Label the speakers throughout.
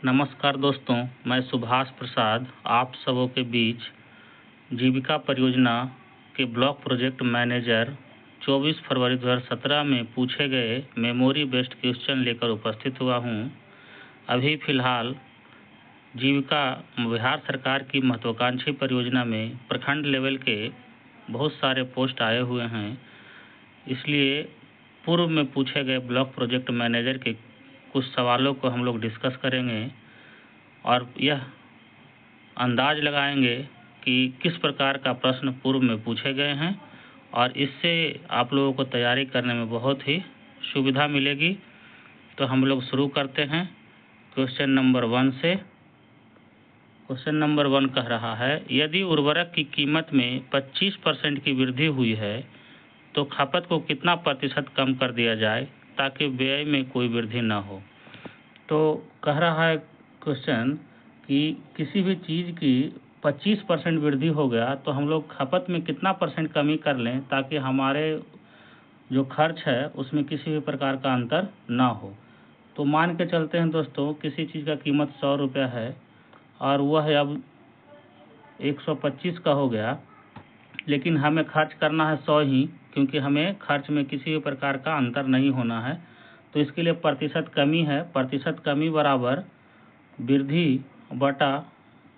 Speaker 1: नमस्कार दोस्तों, मैं सुभाष प्रसाद आप सबों के बीच जीविका परियोजना के ब्लॉक प्रोजेक्ट मैनेजर 24 फरवरी 2017 में पूछे गए मेमोरी बेस्ड क्वेश्चन लेकर उपस्थित हुआ हूं। अभी फ़िलहाल जीविका बिहार सरकार की महत्वाकांक्षी परियोजना में प्रखंड लेवल के बहुत सारे पोस्ट आए हुए हैं, इसलिए पूर्व में पूछे गए ब्लॉक प्रोजेक्ट मैनेजर के कुछ सवालों को हम लोग डिस्कस करेंगे और यह अंदाज लगाएंगे कि किस प्रकार का प्रश्न पूर्व में पूछे गए हैं और इससे आप लोगों को तैयारी करने में बहुत ही सुविधा मिलेगी। तो हम लोग शुरू करते हैं क्वेश्चन नंबर 1 से। क्वेश्चन नंबर 1 कह रहा है, यदि उर्वरक की कीमत में 25% की वृद्धि हुई है तो खपत को कितना प्रतिशत कम कर दिया जाए ताकि व्यय में कोई वृद्धि न हो। तो कह रहा है क्वेश्चन कि किसी भी चीज़ की 25% वृद्धि हो गया तो हम लोग खपत में कितना परसेंट कमी कर लें ताकि हमारे जो खर्च है उसमें किसी भी प्रकार का अंतर ना हो। तो मान के चलते हैं दोस्तों, किसी चीज़ का कीमत 100 रुपया है और वह अब 125 का हो गया, लेकिन हमें खर्च करना है 100 ही, क्योंकि हमें खर्च में किसी भी प्रकार का अंतर नहीं होना है। तो इसके लिए प्रतिशत कमी है, प्रतिशत कमी बराबर वृद्धि बटा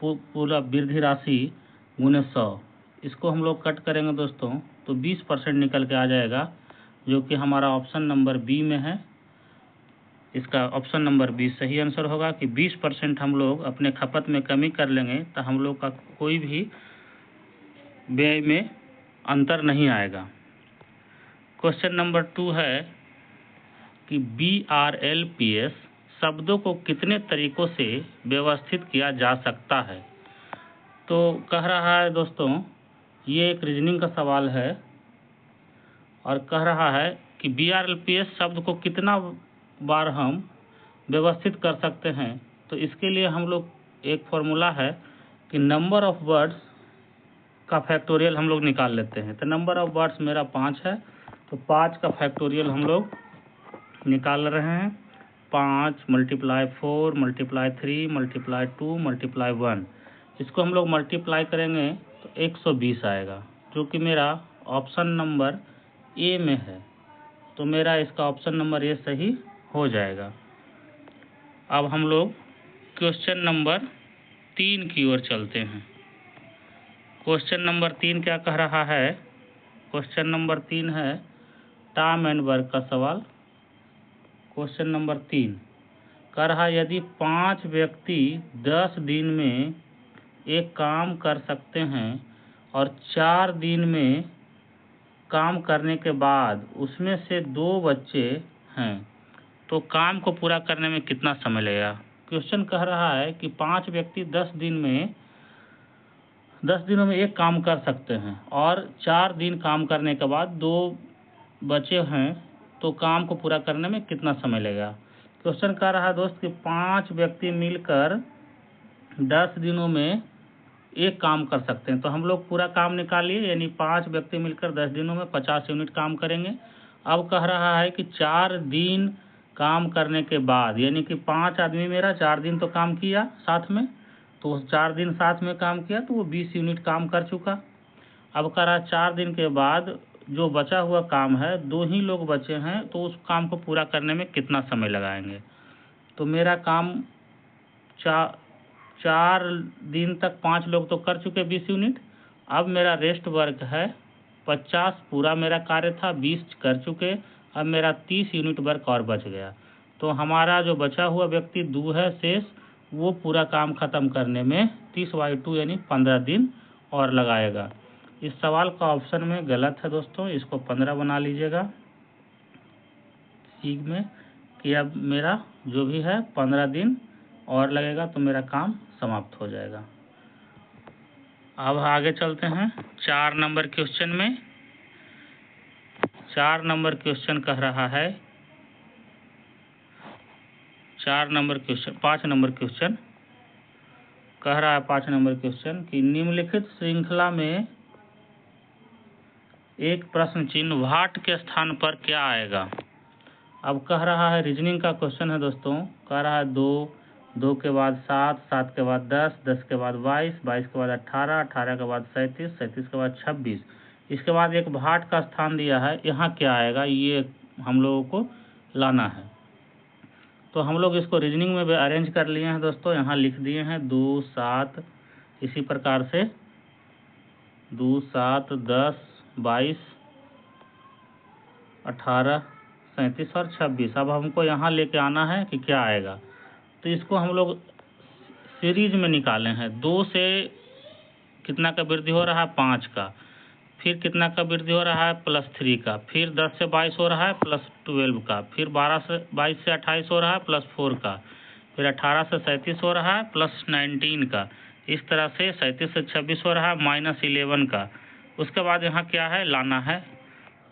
Speaker 1: पूरा वृद्धि राशि गुने 100। इसको हम लोग कट करेंगे दोस्तों तो 20% निकल के आ जाएगा, जो कि हमारा ऑप्शन नंबर बी में है। इसका ऑप्शन नंबर बी सही आंसर होगा कि 20% हम लोग अपने खपत में कमी कर लेंगे तो हम लोग का कोई भी व्यय में अंतर नहीं आएगा। क्वेश्चन नंबर 2 है कि BRLPS शब्दों को कितने तरीकों से व्यवस्थित किया जा सकता है। तो कह रहा है दोस्तों, ये एक रीजनिंग का सवाल है और कह रहा है कि BRLPS शब्द को कितना बार हम व्यवस्थित कर सकते हैं। तो इसके लिए हम लोग एक फॉर्मूला है कि नंबर ऑफ वर्ड्स का फैक्टोरियल हम लोग निकाल लेते हैं। तो नंबर ऑफ वर्ड्स मेरा 5 है, तो 5 का फैक्टोरियल हम लोग निकाल रहे हैं। 5 × 4 × 3 × 2 × 1, इसको हम लोग मल्टीप्लाई करेंगे तो 120 आएगा, जो कि मेरा ऑप्शन नंबर ए में है। तो मेरा इसका ऑप्शन नंबर ए सही हो जाएगा। अब हम लोग क्वेश्चन नंबर 3 की ओर चलते हैं। क्वेश्चन नंबर 3 क्या कह रहा है। क्वेश्चन नंबर 3 है टॉम एंड वर्क का सवाल। क्वेश्चन नंबर 3 कह रहा है, यदि 5 व्यक्ति 10 दिन में एक काम कर सकते हैं और 4 दिन में काम करने के बाद उसमें से 2 बच्चे हैं, तो काम को पूरा करने में कितना समय लगेगा। क्वेश्चन कह रहा है कि 5 व्यक्ति 10 दिनों में एक काम कर सकते हैं और 4 दिन काम करने के बाद 2 बचे हैं, तो काम को पूरा करने में कितना समय लगेगा। क्वेश्चन कह रहा है दोस्त कि 5 व्यक्ति मिलकर 10 दिनों में एक काम कर सकते हैं। तो हम लोग पूरा काम निकालिए, यानी 5 व्यक्ति मिलकर 10 दिनों में 50 यूनिट काम करेंगे। अब कह रहा है कि 4 दिन काम करने के बाद, यानी कि 5 आदमी मेरा 4 दिन तो काम किया साथ में, तो 4 दिन साथ में काम किया तो वो 20 यूनिट काम कर चुका। अब कह रहा है 4 दिन के बाद जो बचा हुआ काम है, 2 ही लोग बचे हैं, तो उस काम को पूरा करने में कितना समय लगाएंगे। तो मेरा काम 4 दिन तक 5 लोग तो कर चुके 20 यूनिट। अब मेरा रेस्ट वर्क है 50, पूरा मेरा कार्य था 20 कर चुके। अब मेरा 30 यूनिट वर्क और बच गया, तो हमारा जो बचा हुआ व्यक्ति 2 है शेष, वो पूरा काम खत्म करने में 30/2 यानी 15 दिन और लगाएगा। इस सवाल का ऑप्शन में गलत है दोस्तों, इसको 15 बना लीजिएगा सी में, कि अब मेरा जो भी है 15 दिन और लगेगा तो मेरा काम समाप्त हो जाएगा। अब आगे चलते हैं 4 नंबर क्वेश्चन में। 4 नंबर क्वेश्चन कह रहा है, 5 नंबर क्वेश्चन कह रहा है 5 नंबर क्वेश्चन कि निम्नलिखित श्रृंखला में एक प्रश्न चिन्ह वाट के स्थान पर क्या आएगा। अब कह रहा है रीजनिंग का क्वेश्चन है दोस्तों, कह रहा है 2 2 के बाद 7, 7 के बाद 10, 10 के बाद 22, 22 के बाद 18, 18 के बाद 37, 37 के बाद 26। इसके बाद एक भाट का स्थान दिया है, यहाँ क्या आएगा ये हम लोगों को लाना है। तो हम लोग इसको रीजनिंग में भी अरेंज कर लिए हैं दोस्तों, यहाँ लिख दिए हैं 2, 7, इसी प्रकार से 2, 7, 10, 22, 18, 37 और 26। अब हमको यहाँ लेके आना है कि क्या आएगा, तो इसको हम लोग सीरीज में निकाले हैं। 2 से कितना का वृद्धि हो रहा है, 5 का, फिर कितना का वृद्धि हो रहा है, +3 का, फिर 10 से 22 हो रहा है, +12 का, फिर 22 से 28 हो रहा है, +4 का, फिर 18 से 37 हो रहा है, +19 का, इस तरह से 37 से 26 हो रहा है, -11 का। उसके बाद यहाँ क्या है, लाना है।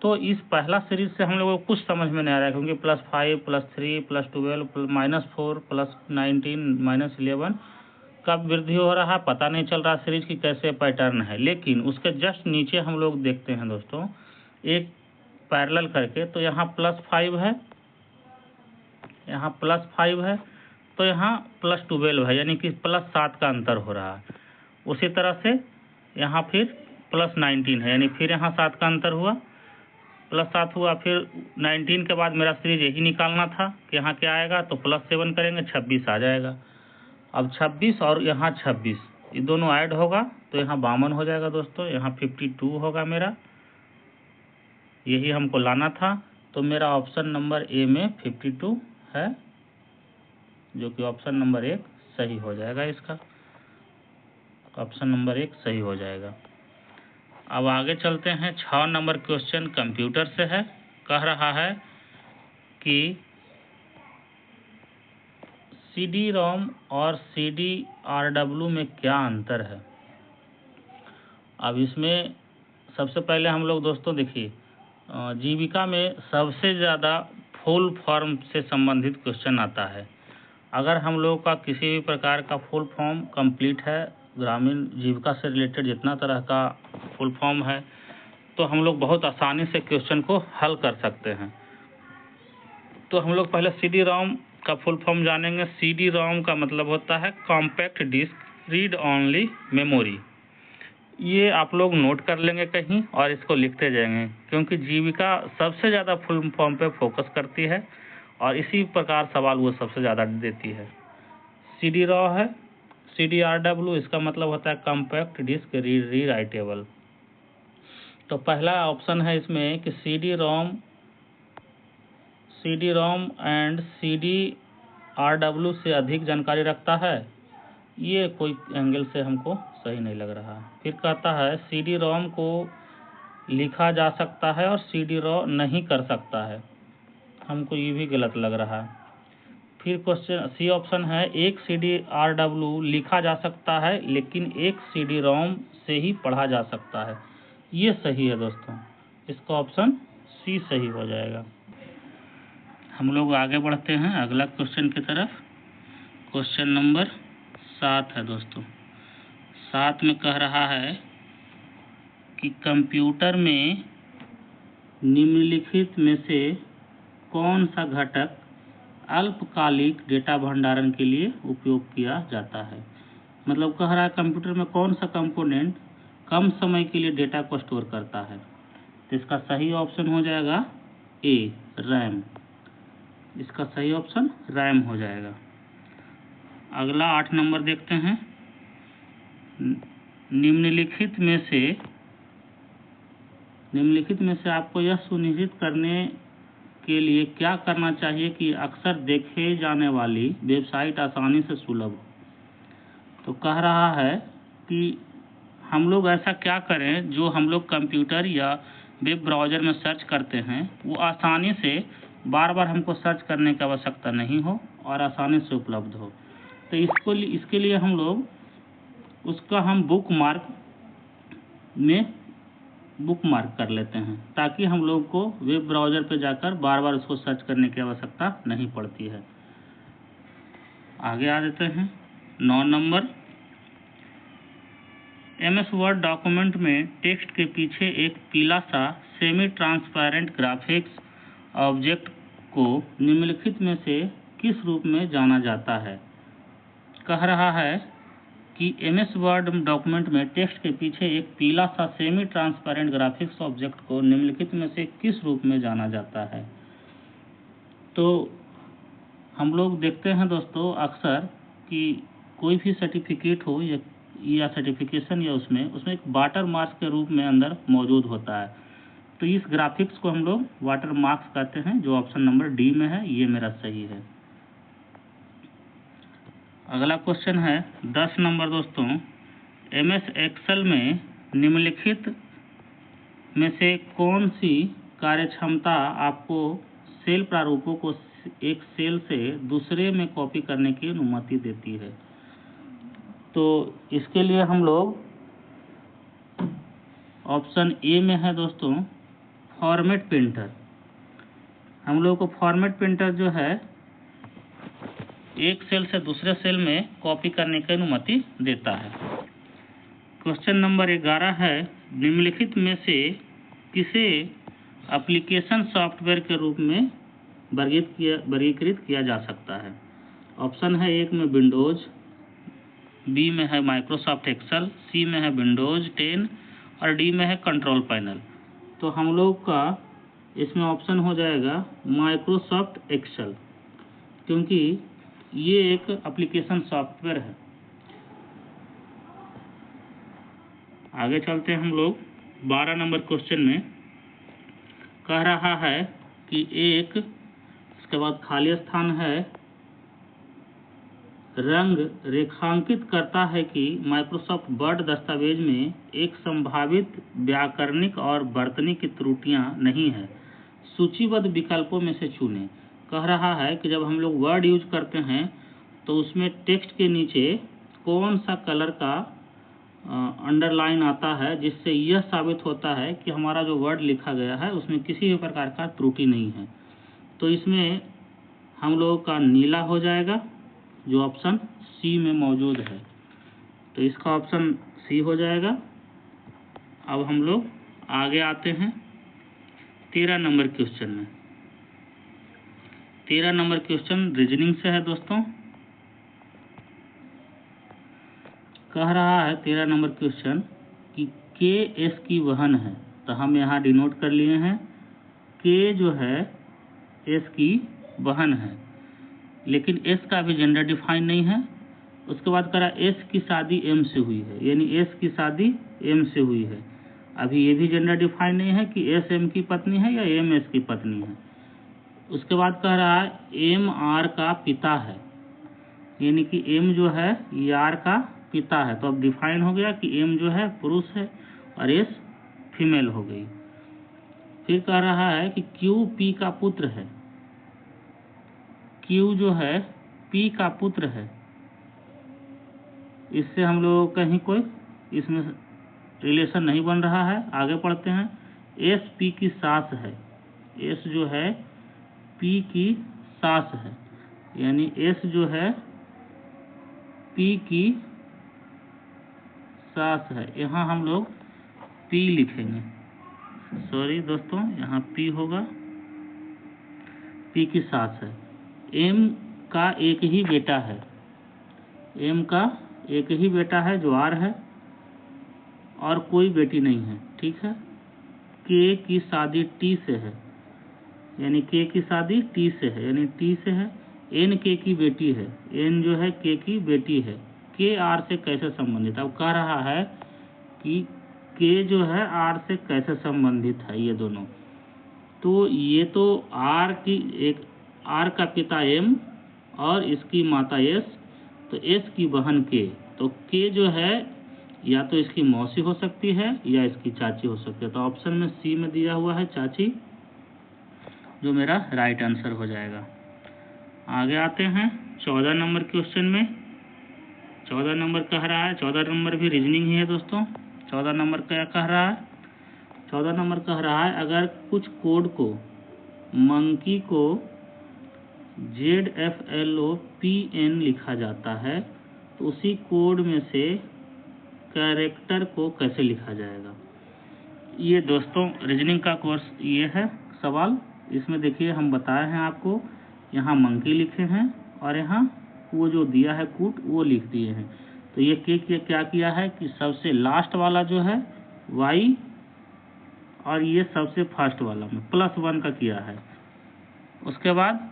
Speaker 1: तो इस पहला सीरीज से हम लोगों को कुछ समझ में नहीं आ रहा है, क्योंकि +5, +3, +12, -4, +19, -11 कब वृद्धि हो रहा है पता नहीं चल रहा सीरीज की कैसे पैटर्न है। लेकिन उसके जस्ट नीचे हम लोग देखते हैं दोस्तों एक पैरेलल करके, तो यहाँ +5 है, यहाँ +5 है, तो यहाँ +12 है, यानी कि +7 का अंतर हो रहा है। उसी तरह से यहाँ फिर +19 है, यानी फिर यहाँ 7 का अंतर हुआ, +7 हुआ, फिर 19 के बाद मेरा सीरीज यही निकालना था कि यहाँ क्या आएगा, तो +7 करेंगे 26 आ जाएगा। अब 26 और यहाँ 26 ये दोनों ऐड होगा तो यहाँ 52 हो जाएगा दोस्तों, यहाँ 52 होगा मेरा, यही हमको लाना था। तो मेरा ऑप्शन नंबर ए में 52 है, जो कि ऑप्शन नंबर 1 सही हो जाएगा, इसका ऑप्शन नंबर 1 सही हो जाएगा। अब आगे चलते हैं। 6 नंबर क्वेश्चन कंप्यूटर से है, कह रहा है कि CD-ROM और CD-RW में क्या अंतर है। अब इसमें सबसे पहले हम लोग दोस्तों देखिए, जीविका में सबसे ज़्यादा फुल फॉर्म से संबंधित क्वेश्चन आता है। अगर हम लोग का किसी भी प्रकार का फुल फॉर्म कंप्लीट है, ग्रामीण जीविका से रिलेटेड जितना तरह का फुल फॉर्म है, तो हम लोग बहुत आसानी से क्वेश्चन को हल कर सकते हैं। तो हम लोग पहले CD-ROM का फुल फॉर्म जानेंगे। CD-ROM का मतलब होता है compact disc read only memory. ये आप लोग नोट कर लेंगे कहीं और इसको लिखते जाएंगे, क्योंकि जीविका सबसे ज़्यादा फुल फॉर्म पे फोकस करती है और इसी प्रकार सवाल वो सबसे ज़्यादा देती है। CD-ROM है, CD-RW इसका मतलब होता है कॉम्पैक्ट डिस्क री राइटेबल। तो पहला ऑप्शन है इसमें कि CD-ROM एंड CD-RW से अधिक जानकारी रखता है, ये कोई एंगल से हमको सही नहीं लग रहा। फिर कहता है CD-ROM को लिखा जा सकता है और CD-ROM नहीं कर सकता है, हमको ये भी गलत लग रहा है। फिर क्वेश्चन सी ऑप्शन है, एक CD-RW लिखा जा सकता है लेकिन एक CD-ROM से ही पढ़ा जा सकता है, ये सही है दोस्तों, इसका ऑप्शन सी सही हो जाएगा। हम लोग आगे बढ़ते हैं अगला क्वेश्चन की तरफ। क्वेश्चन नंबर 7 है दोस्तों। 7 में कह रहा है कि कंप्यूटर में निम्नलिखित में से कौन सा घटक अल्पकालिक डेटा भंडारण के लिए उपयोग किया जाता है। मतलब कह रहा है कंप्यूटर में कौन सा कंपोनेंट कम समय के लिए डेटा को स्टोर करता है। तो इसका सही ऑप्शन हो जाएगा ए, रैम। इसका सही ऑप्शन रैम हो जाएगा। अगला 8 नंबर देखते हैं। निम्नलिखित में से आपको यह सुनिश्चित करने के लिए क्या करना चाहिए कि अक्सर देखे जाने वाली वेबसाइट आसानी से सुलभ हो। तो कह रहा है कि हम लोग ऐसा क्या करें जो हम लोग कंप्यूटर या वेब ब्राउज़र में सर्च करते हैं वो आसानी से बार बार हमको सर्च करने की आवश्यकता नहीं हो और आसानी से उपलब्ध हो। तो इसके लिए हम लोग उसका हम बुक मार्क कर लेते हैं, ताकि हम लोग को वेब ब्राउज़र पे जाकर बार बार उसको सर्च करने की आवश्यकता नहीं पड़ती है। आगे आ देते हैं 9 नंबर। MS वर्ड डॉक्यूमेंट में टेक्स्ट के पीछे एक पीला सा सेमी ट्रांसपेरेंट ग्राफिक्स ऑब्जेक्ट को निम्नलिखित में से किस रूप में जाना जाता है। कह रहा है कि MS वर्ड डॉक्यूमेंट में टेक्स्ट के पीछे एक पीला सा सेमी ट्रांसपेरेंट ग्राफिक्स ऑब्जेक्ट को निम्नलिखित में से किस रूप में जाना जाता है। तो हम लोग देखते हैं दोस्तों अक्सर कि कोई भी सर्टिफिकेट हो या सर्टिफिकेशन या उसमें एक वाटर मार्क के रूप में अंदर मौजूद होता है। तो इस ग्राफिक्स को हम लोग वाटर मार्क्स कहते हैं, जो ऑप्शन नंबर डी में है, ये मेरा सही है। अगला क्वेश्चन है 10 नंबर दोस्तों, MS एक्सेल में निम्नलिखित में से कौन सी कार्यक्षमता आपको सेल प्रारूपों को एक सेल से दूसरे में कॉपी करने की अनुमति देती है। तो इसके लिए हम लोग ऑप्शन ए में है दोस्तों फॉर्मेट प्रिंटर। हम लोग को फॉर्मेट प्रिंटर जो है एक सेल से दूसरे सेल में कॉपी करने की अनुमति देता है। क्वेश्चन नंबर 11 है, निम्नलिखित में से किसे एप्लीकेशन सॉफ्टवेयर के रूप में वर्गीकृत किया जा सकता है। ऑप्शन है एक में विंडोज, बी में है माइक्रोसॉफ्ट एक्सेल, सी में है विंडोज 10 और डी में है कंट्रोल पैनल। तो हम लोग का इसमें ऑप्शन हो जाएगा माइक्रोसॉफ्ट एक्सेल, क्योंकि ये एक एप्लीकेशन सॉफ्टवेयर है। आगे चलते हैं हम लोग 12 नंबर क्वेश्चन में। कह रहा है कि इसके बाद खाली स्थान है, रंग रेखांकित करता है कि माइक्रोसॉफ्ट वर्ड दस्तावेज में एक संभावित व्याकरणिक और वर्तनी की त्रुटियां नहीं है, सूचीबद्ध विकल्पों में से चुनें। कह रहा है कि जब हम लोग वर्ड यूज करते हैं तो उसमें टेक्स्ट के नीचे कौन सा कलर का अंडरलाइन आता है, जिससे यह साबित होता है कि हमारा जो वर्ड लिखा गया है उसमें किसी भी प्रकार का त्रुटि नहीं है। तो इसमें हम लोगों का नीला हो जाएगा, जो ऑप्शन सी में मौजूद है। तो इसका ऑप्शन सी हो जाएगा। अब हम लोग आगे आते हैं 13 नंबर क्वेश्चन में। 13 नंबर क्वेश्चन रीजनिंग से है दोस्तों। कह रहा है 13 नंबर क्वेश्चन कि के एस की वहन है। तो हम यहाँ डिनोट कर लिए हैं, के जो है एस की वहन है, लेकिन एस का भी जेंडर डिफाइन नहीं है। उसके बाद कह रहा एस की शादी एम से हुई है, यानी एस की शादी एम से हुई है। अभी ये भी जेंडर डिफाइन नहीं है कि एस एम की पत्नी है या एम एस की पत्नी है। उसके बाद कह रहा है एम आर का पिता है, यानी कि एम जो है ये आर का पिता है। तो अब डिफाइन हो गया कि एम जो है पुरुष है और एस फीमेल हो गई। फिर कह रहा है कि क्यू पी का पुत्र है, क्यू जो है पी का पुत्र है। इससे हम लोग कहीं कोई इसमें रिलेशन नहीं बन रहा है। आगे पढ़ते हैं। एस पी की सास है, एस जो है पी की सास है, यानी एस जो है पी की सास है। यहाँ हम लोग पी लिखेंगे, सॉरी दोस्तों, यहाँ पी होगा, पी की सास है। एम का एक ही बेटा है, एम का एक ही बेटा है जो आर है, और कोई बेटी नहीं है, ठीक है। के की शादी टी से है, यानी के की शादी टी से है, यानी टी से है। एन के की बेटी है, एन जो है के की बेटी है। के आर से कैसे संबंधित है। अब कह रहा है कि के जो है आर से कैसे संबंधित है ये दोनों। तो ये तो आर की एक आर का पिता एम और इसकी माता एस, तो एस की बहन के। तो के जो है या तो इसकी मौसी हो सकती है या इसकी चाची हो सकती है। तो ऑप्शन में सी में दिया हुआ है चाची, जो मेरा राइट आंसर हो जाएगा। आगे आते हैं 14 नंबर क्वेश्चन में। 14 नंबर कह रहा है, 14 नंबर भी रीजनिंग ही है दोस्तों। 14 नंबर क्या कह रहा है, 14 नंबर कह रहा है अगर कुछ कोड को मंकी को ZFLOPN लिखा जाता है तो उसी कोड में से कैरेक्टर को कैसे लिखा जाएगा। ये दोस्तों रीजनिंग का कोर्स ये है सवाल। इसमें देखिए हम बताए हैं आपको, यहाँ मंकी लिखे हैं और यहाँ वो जो दिया है कूट वो लिख दिए हैं। तो ये क्या किया है कि सबसे लास्ट वाला जो है y और ये सबसे फर्स्ट वाला में +1 का किया है। उसके बाद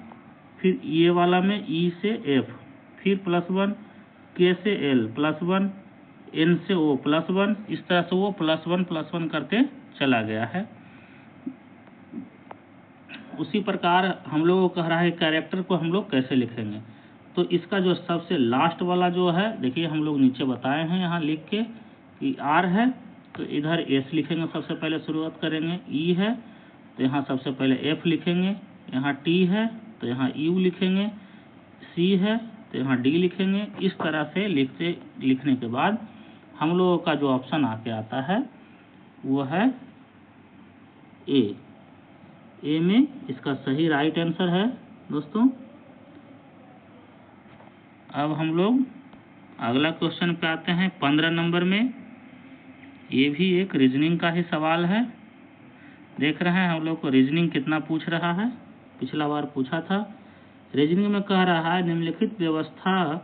Speaker 1: फिर ये वाला में E से F, फिर +1, K से L +1, N से O +1, इस तरह से वो +1 करते चला गया है। उसी प्रकार हम लोग को कह रहा है कैरेक्टर को हम लोग कैसे लिखेंगे। तो इसका जो सबसे लास्ट वाला जो है, देखिए हम लोग नीचे बताए हैं यहाँ लिख के कि R है तो इधर S लिखेंगे, सबसे पहले शुरुआत करेंगे। E है तो यहाँ सबसे पहले F लिखेंगे, यहाँ T है तो यहाँ U लिखेंगे, C है तो यहाँ D लिखेंगे। इस तरह से लिखने के बाद हम लोगों का जो ऑप्शन आके आता है वो है ए में इसका सही राइट आंसर है दोस्तों। अब हम लोग अगला क्वेश्चन पे आते हैं 15 नंबर में। ये भी एक रीजनिंग का ही सवाल है। देख रहे हैं हम लोग को रीजनिंग कितना पूछ रहा है, पिछला बार पूछा था। रीजनिंग में कह रहा है निम्नलिखित व्यवस्था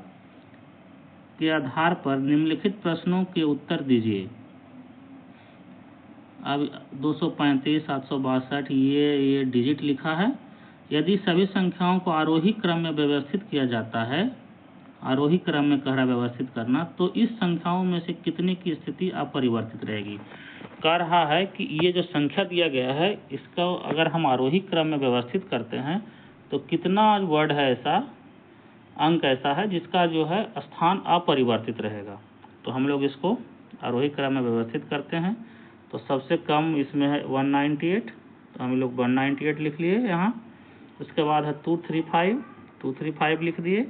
Speaker 1: के आधार पर निम्नलिखित प्रश्नों के उत्तर दीजिए। अब 235, 762 ये डिजिट लिखा है। यदि सभी संख्याओं को आरोही क्रम में व्यवस्थित किया जाता है, आरोही क्रम में कह रहा व्यवस्थित करना, तो इस संख्याओं में से कितने की स्थिति अपरिवर्तित रहेगी। कह रहा है कि ये जो संख्या दिया गया है इसका अगर हम आरोही क्रम में व्यवस्थित करते हैं तो कितना वर्ड है ऐसा, अंक ऐसा है जिसका जो है स्थान अपरिवर्तित रहेगा। तो हम लोग इसको आरोही क्रम में व्यवस्थित करते हैं। तो सबसे कम इसमें है 198, तो हम लोग 198 लिख लिए यहाँ। उसके बाद है 235 लिख दिए।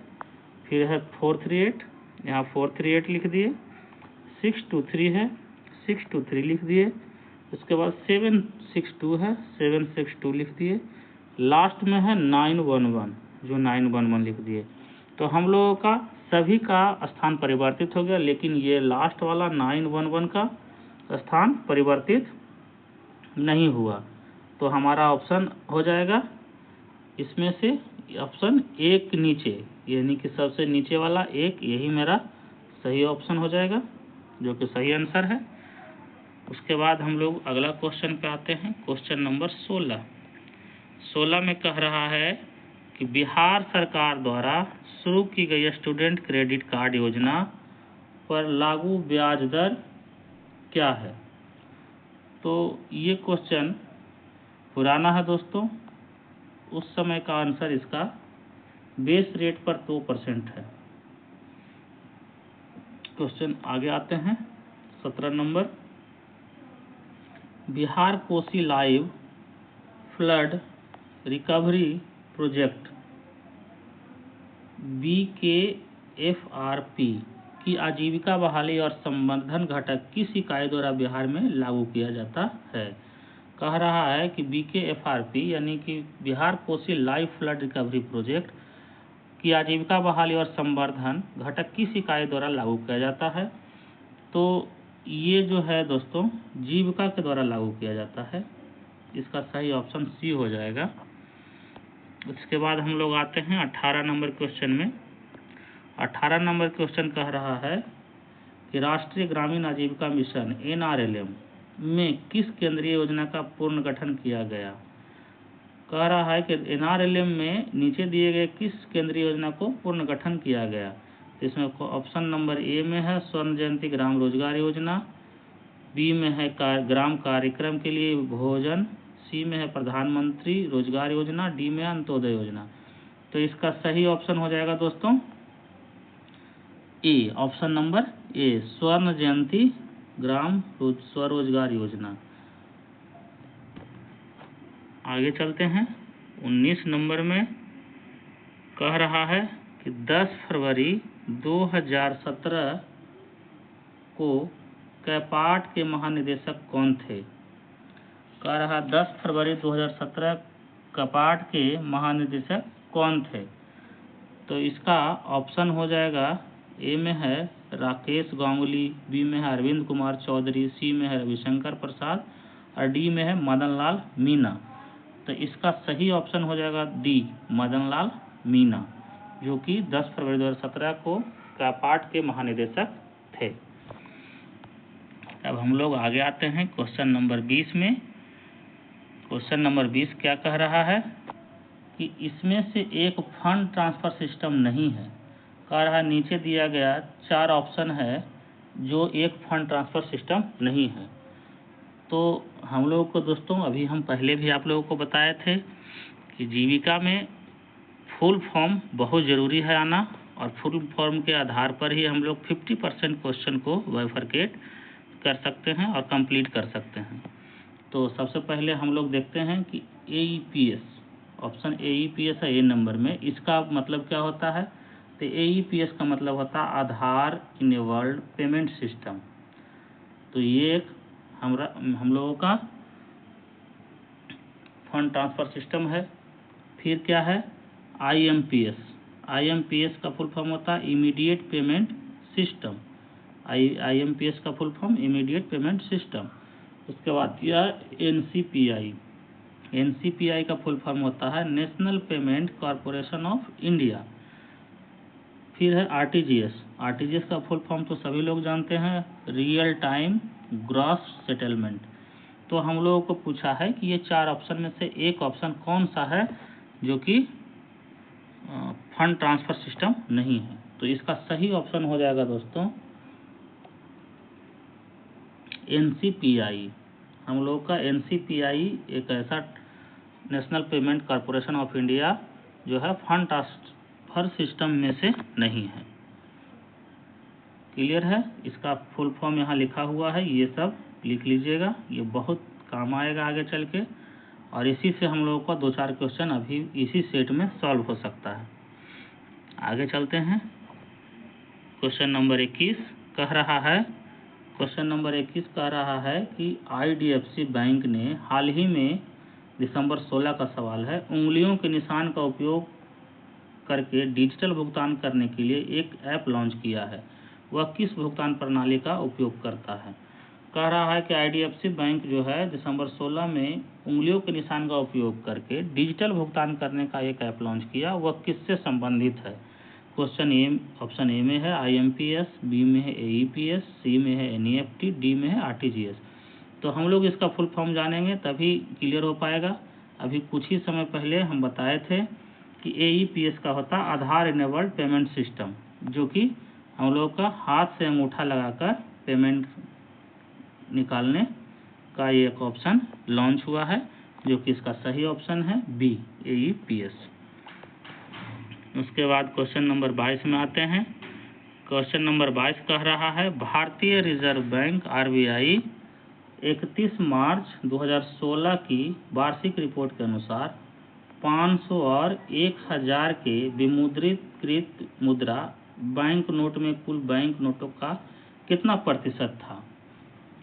Speaker 1: फिर है 438, यहाँ 438 लिख दिए। 623 है, 623 लिख दिए। उसके बाद 762 है, 762 लिख दिए। लास्ट में है 911, जो 911 लिख दिए। तो हम लोगों का सभी का स्थान परिवर्तित हो गया, लेकिन ये लास्ट वाला 911 का स्थान परिवर्तित नहीं हुआ। तो हमारा ऑप्शन हो जाएगा इसमें से ऑप्शन एक नीचे, यानी कि सबसे नीचे वाला एक, यही मेरा सही ऑप्शन हो जाएगा, जो कि सही आंसर है। उसके बाद हम लोग अगला क्वेश्चन पे आते हैं, क्वेश्चन नंबर 16 में कह रहा है कि बिहार सरकार द्वारा शुरू की गई स्टूडेंट क्रेडिट कार्ड योजना पर लागू ब्याज दर क्या है। तो ये क्वेश्चन पुराना है दोस्तों। उस समय का आंसर इसका बेस रेट पर 2% है। क्वेश्चन आगे आते हैं 17 number. Bihar Kosi live flood recovery project BKFRP की आजीविका बहाली और संवर्धन घटक किस इकाई द्वारा बिहार में लागू किया जाता है। कह रहा है कि BKFRP यानी कि Bihar Kosi live flood recovery project की आजीविका बहाली और संवर्धन घटक किस इकाई द्वारा लागू किया जाता है। तो ये जो है दोस्तों जीविका के द्वारा लागू किया जाता है। इसका सही ऑप्शन सी हो जाएगा। उसके बाद हम लोग आते हैं 18 नंबर क्वेश्चन में। 18 नंबर क्वेश्चन कह रहा है कि राष्ट्रीय ग्रामीण आजीविका मिशन NRLM में किस केंद्रीय योजना का पुनर्गठन किया गया। कह रहा है कि NRLM में नीचे दिए गए किस केंद्रीय योजना को पुनर्गठन किया गया। तो इसमें ऑप्शन नंबर ए में है स्वर्ण जयंती ग्राम रोजगार योजना, बी में है ग्राम कार्यक्रम के लिए भोजन, सी में है प्रधानमंत्री रोजगार योजना, डी में है अंत्योदय योजना। तो इसका सही ऑप्शन हो जाएगा दोस्तों ए, ऑप्शन नंबर ए, स्वर्ण जयंती ग्राम स्वरोजगार योजना। आगे चलते हैं 19 नंबर में। कह रहा है कि 10 फरवरी 2017 को कैपाट के महानिदेशक कौन थे। कह रहा 10 फरवरी 2017 कैपाट के महानिदेशक कौन थे। तो इसका ऑप्शन हो जाएगा ए में है राकेश गांगुली, बी में है अरविंद कुमार चौधरी, सी में है रविशंकर प्रसाद और डी में है मदन लाल मीना। तो इसका सही ऑप्शन हो जाएगा डी, मदन लाल मीना। जो कि 10 फरवरी 2017 को कापाट के महानिदेशक थे। अब हम लोग आगे आते हैं क्वेश्चन नंबर 20 में। क्वेश्चन नंबर 20 क्या कह रहा है कि इसमें से एक फंड ट्रांसफर सिस्टम नहीं है। कह रहा नीचे दिया गया 4 ऑप्शन है जो एक फंड ट्रांसफर सिस्टम नहीं है। तो हम लोगों को दोस्तों अभी हम पहले भी आप लोगों को बताए थे कि जीविका में फुल फॉर्म बहुत ज़रूरी है आना, और फुल फॉर्म के आधार पर ही हम लोग 50% क्वेश्चन को बाइफरकेट कर सकते हैं और कंप्लीट कर सकते हैं। तो सबसे पहले हम लोग देखते हैं कि AEPS, ऑप्शन AEPS है ए नंबर में, इसका मतलब क्या होता है। तो AEPS का मतलब होता है आधार इनेबल्ड पेमेंट सिस्टम। तो ये एक हम लोगों का फंड ट्रांसफ़र सिस्टम है। फिर क्या है IMPS का फुल फॉर्म होता है इमीडिएट पेमेंट सिस्टम। IMPS का full form immediate payment system. उसके बाद यह NCPI का फुल फॉर्म होता है national payment corporation of India. फिर है RTGS का फुल फॉर्म तो सभी लोग जानते हैं, रियल टाइम ग्रॉस सेटलमेंट। तो हम लोगों को पूछा है कि ये 4 ऑप्शन में से एक ऑप्शन कौन सा है जो कि फंड ट्रांसफ़र सिस्टम नहीं है। तो इसका सही ऑप्शन हो जाएगा दोस्तों NCPI। हम लोग का NCPI एक ऐसा national payment corporation of India जो है फंड ट्रांसफ़र सिस्टम में से नहीं है। क्लियर है। इसका फुल फॉर्म यहाँ लिखा हुआ है, ये सब लिख लीजिएगा, ये बहुत काम आएगा आगे चल के, और इसी से हम लोगों का 2-4 क्वेश्चन अभी इसी सेट में सॉल्व हो सकता है। आगे चलते हैं। क्वेश्चन नंबर 21 कह रहा है कि IDFC बैंक ने हाल ही में दिसंबर 16 का सवाल है, उंगलियों के निशान का उपयोग करके डिजिटल भुगतान करने के लिए एक ऐप लॉन्च किया है। वह किस भुगतान प्रणाली का उपयोग करता है। कह रहा है कि IDFC बैंक जो है दिसंबर 16 में उंगलियों के निशान का उपयोग करके डिजिटल भुगतान करने का एक ऐप लॉन्च किया, वह किससे संबंधित है। ऑप्शन ए में है IMPS, बी में है AEPS, सी में है NEFT, डी में है RTGS। तो हम लोग इसका फुल फॉर्म जानेंगे तभी क्लियर हो पाएगा। अभी कुछ ही समय पहले हम बताए थे कि AEPS का होता आधार इनेबल्ड पेमेंट सिस्टम, जो कि हम लोग का हाथ से अंगूठा लगाकर पेमेंट निकालने का ये एक ऑप्शन लॉन्च हुआ है, जो कि इसका सही ऑप्शन है बी AEPS। उसके बाद क्वेश्चन नंबर 22 में आते हैं। क्वेश्चन नंबर 22 कह रहा है भारतीय रिजर्व बैंक RBI 31 मार्च 2016 की वार्षिक रिपोर्ट के अनुसार 500 और 1000 के विमुद्रीकृत मुद्रा बैंक नोट में कुल बैंक नोटों का कितना प्रतिशत था।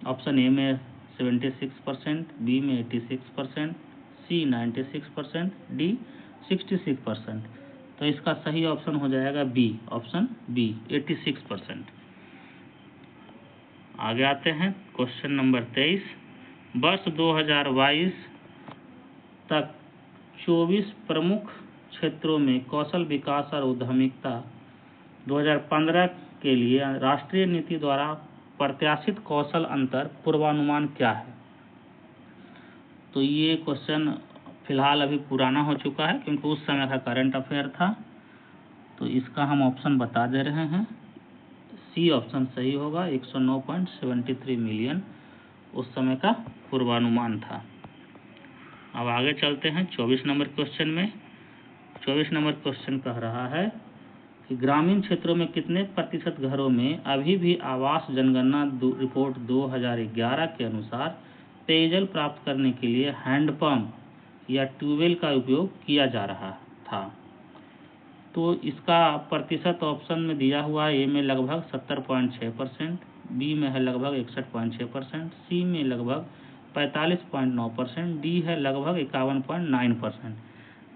Speaker 1: ऑप्शन ए में 76%, बी में 86%, सी 96%, डी 66%। तो इसका सही ऑप्शन हो जाएगा बी, ऑप्शन बी 86%। आगे आते हैं क्वेश्चन नंबर 23। वर्ष 2022 तक 24 प्रमुख क्षेत्रों में कौशल विकास और उद्यमिता 2015 के लिए राष्ट्रीय नीति द्वारा प्रत्याशित कौशल अंतर पूर्वानुमान क्या है। तो ये क्वेश्चन फिलहाल अभी पुराना हो चुका है क्योंकि उस समय का करंट अफेयर था। तो इसका हम ऑप्शन बता दे रहे हैं, सी ऑप्शन सही होगा। 109.73 मिलियन उस समय का पूर्वानुमान था। अब आगे चलते हैं 24 नंबर क्वेश्चन में। 24 नंबर क्वेश्चन कह रहा है कि ग्रामीण क्षेत्रों में कितने प्रतिशत घरों में अभी भी आवास जनगणना रिपोर्ट 2011 के अनुसार पेयजल प्राप्त करने के लिए हैंडपंप या ट्यूबवेल का उपयोग किया जा रहा था। तो इसका प्रतिशत ऑप्शन में दिया हुआ है, ए में लगभग 70.6%, बी में है लगभग 61.6%, सी में लगभग 45.9%, डी है लगभग 51.9%,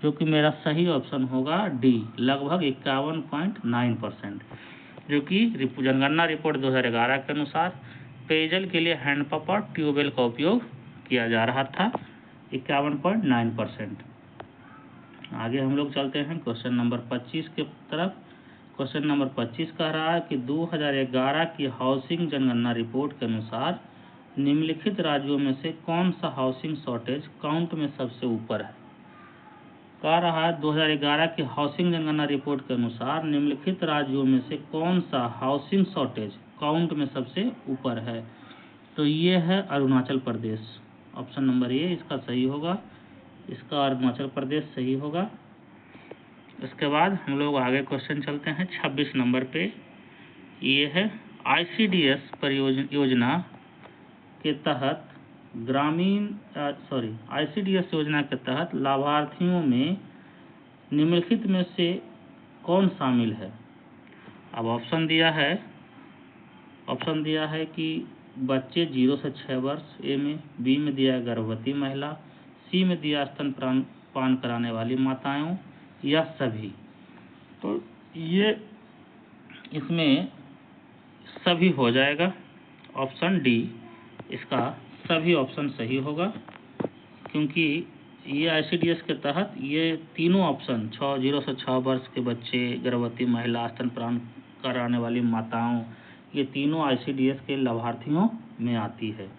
Speaker 1: जो कि मेरा सही ऑप्शन होगा डी, लगभग 51.9%, जो कि जनगणना रिपोर्ट 2011 के अनुसार पेयजल के लिए हैंडपंप और ट्यूबवेल का उपयोग किया जा रहा था, 51.9%। आगे हम लोग चलते हैं क्वेश्चन नंबर 25 के तरफ। क्वेश्चन नंबर 25 कह रहा है कि 2011 की हाउसिंग जनगणना रिपोर्ट के अनुसार निम्नलिखित राज्यों में से कौन सा हाउसिंग शॉर्टेज काउंट में सबसे ऊपर है। कह रहा है 2011 की हाउसिंग जनगणना रिपोर्ट के अनुसार निम्नलिखित राज्यों में से कौन सा हाउसिंग शॉर्टेज काउंट में सबसे ऊपर है। तो ये है Arunachal Pradesh. Option number A इसका सही होगा, इसका अरुणाचल प्रदेश सही होगा। इसके बाद हम लोग आगे क्वेश्चन चलते हैं 26 नंबर पे। ये है ICDS योजना के तहत ICDS योजना के तहत लाभार्थियों में निम्नलिखित में से कौन शामिल है। अब ऑप्शन दिया है कि बच्चे 0 से 6 वर्ष, ए में, बी में दिया है गर्भवती महिला, सी में दिया स्तनपान कराने वाली माताओं, या सभी। तो ये इसमें सभी हो जाएगा। ऑप्शन डी इसका सभी ऑप्शन सही होगा, क्योंकि ये ICDS के तहत ये तीनों ऑप्शन 0 से 6 वर्ष के बच्चे, गर्भवती महिला, स्तनपान कराने वाली माताओं, ये तीनों ICDS के लाभार्थियों में आती है।